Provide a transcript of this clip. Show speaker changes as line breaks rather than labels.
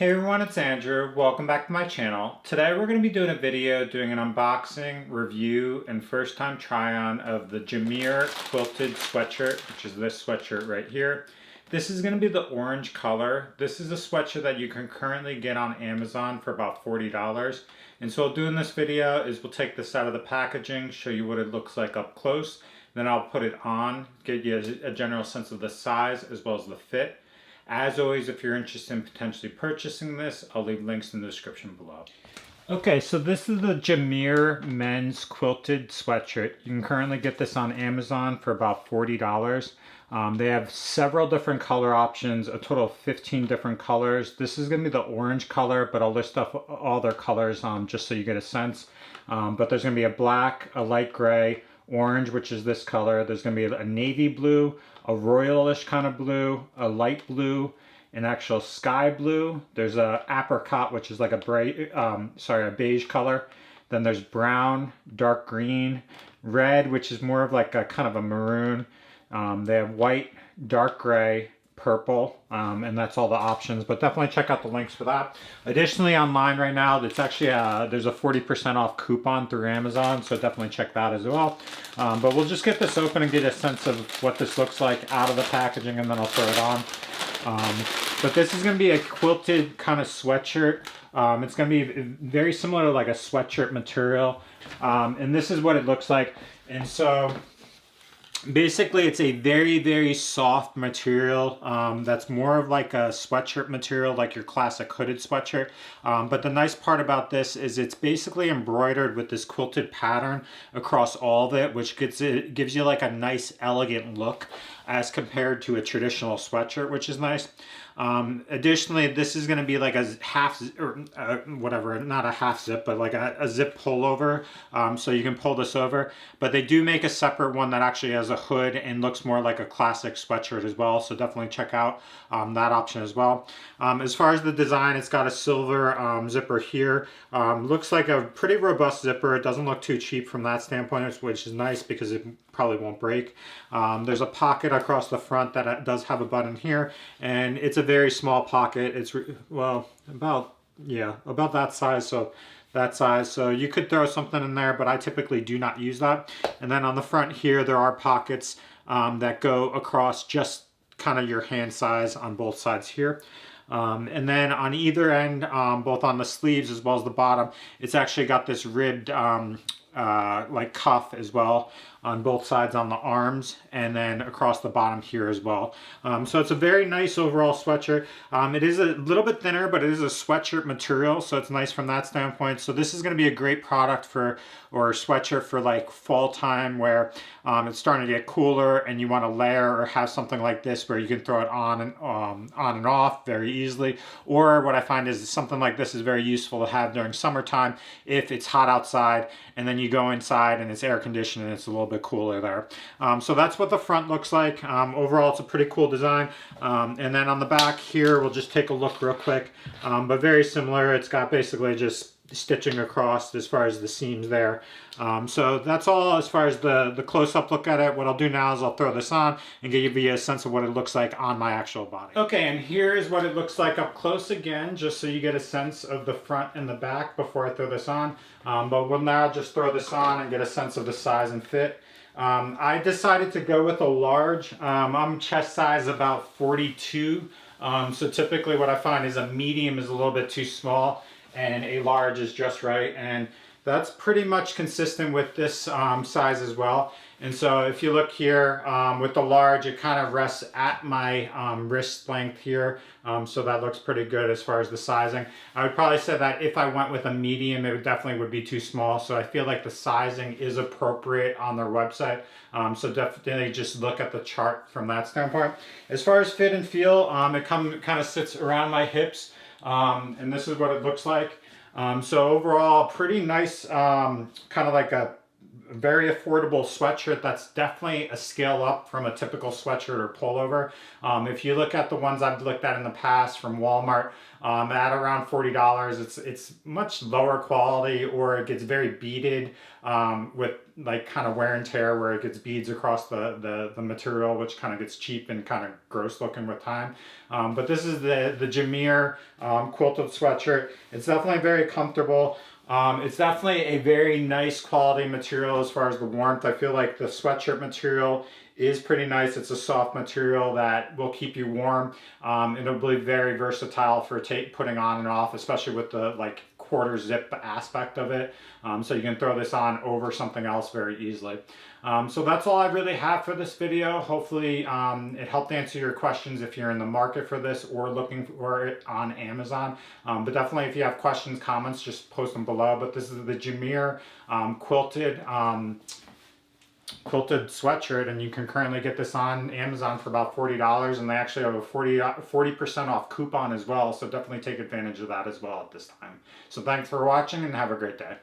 Hey everyone, it's Andrew. Welcome back to my channel. Today we're going to be doing a video doing an unboxing, review, and first time try on of the Jmierr Quilted Sweatshirt, which is this sweatshirt right here. This is going to be the orange color. This is a sweatshirt that you can currently get on Amazon for about $40. And so doing this video is we'll take this out of the packaging, show you what it looks like up close, then I'll put it on, get you a general sense of the size as well as the fit. As always, if you're interested in potentially purchasing this, I'll leave links in the description below. Okay, so this is the Jmierr men's quilted sweatshirt. You can currently get this on Amazon for about $40. They have several different color options, a total of 15 different colors. This is going to be the orange color, but I'll list off all their colors just so you get a sense. But there's going to be a black, a light gray, orange, which is this color. There's going to be a navy blue, a royalish kind of blue, a light blue, an actual sky blue. There's a apricot, which is like a beige color. Then there's brown, dark green, red, which is more of like a kind of a maroon. They have white, dark gray, purple, and that's all the options, but definitely check out the links for that. Additionally, online right now, it's actually there's a 40% off coupon through Amazon, so definitely check that as well. But we'll just get this open and get a sense of what this looks like out of the packaging, and then I'll throw it on. But this is going to be a quilted kind of sweatshirt. It's going to be very similar to like a sweatshirt material, and this is what it looks like. And so basically, it's a very soft material that's more of like a sweatshirt material, like your classic hooded sweatshirt. But the nice part about this is it's basically embroidered with this quilted pattern across all of it, which gives you like a nice, elegant look as compared to a traditional sweatshirt, which is nice. Additionally, this is going to be like a half, or whatever, not a half zip, but like a zip pullover. So you can pull this over, but they do make a separate one that actually has a hood and looks more like a classic sweatshirt as well. So definitely check out that option as well. As far as the design, it's got a silver zipper here. Looks like a pretty robust zipper. It doesn't look too cheap from that standpoint, which is nice because it probably won't break. There's a pocket across the front that does have a button here, and it's a very small pocket. It's well about that size, so you could throw something in there, but I typically do not use that. And then on the front here there are pockets that go across just kind of your hand size on both sides here. And then on either end, both on the sleeves as well as the bottom, it's actually got this ribbed like cuff as well on both sides on the arms, and then across the bottom here as well. So it's a very nice overall sweatshirt. It is a little bit thinner, but it is a sweatshirt material, so it's nice from that standpoint. So this is going to be a great product or sweatshirt for like fall time, where it's starting to get cooler and you want to layer or have something like this where you can throw it on and off very easily. Or what I find is something like this is very useful to have during summertime if it's hot outside and then you go inside and it's air conditioned and it's a little bit cooler there. So that's what the front looks like. Overall, it's a pretty cool design. And then on the back here, we'll just take a look real quick. But very similar. It's got basically just stitching across as far as the seams there. So that's all as far as the close-up look at it. What I'll do now is I'll throw this on and give you a sense of what it looks like on my actual body. Okay, and here's what it looks like up close again, just so you get a sense of the front and the back before I throw this on. But we'll now just throw this on and get a sense of the size and fit. I decided to go with a large. I'm chest size about 42. So typically what I find is a medium is a little bit too small and a large is just right, and that's pretty much consistent with this size as well. And so if you look here with the large, it kind of rests at my wrist length here, so that looks pretty good as far as the sizing. I would probably say that if I went with a medium, it definitely would be too small, so I feel like the sizing is appropriate on their website. So definitely just look at the chart from that standpoint. As far as fit and feel, it kind of sits around my hips, and this is what it looks like. So overall, pretty nice, kind of like a very affordable sweatshirt that's definitely a scale up from a typical sweatshirt or pullover. If you look at the ones I've looked at in the past from Walmart, at around $40, it's much lower quality, or it gets very beaded with like kind of wear and tear, where it gets beads across the material, which kind of gets cheap and kind of gross looking with time. But this is the Jmierr quilted sweatshirt. It's definitely very comfortable. It's definitely a very nice quality material as far as the warmth. I feel like the sweatshirt material is pretty nice. It's a soft material that will keep you warm. It'll be very versatile for putting on and off, especially with the like quarter zip aspect of it. So you can throw this on over something else very easily. So that's all I really have for this video. Hopefully it helped answer your questions if you're in the market for this or looking for it on Amazon. But definitely if you have questions, comments, just post them below. But this is the Jmierr quilted sweatshirt, and you can currently get this on Amazon for about $40, and they actually have a 40% off coupon as well, so definitely take advantage of that as well at this time. So thanks for watching and have a great day.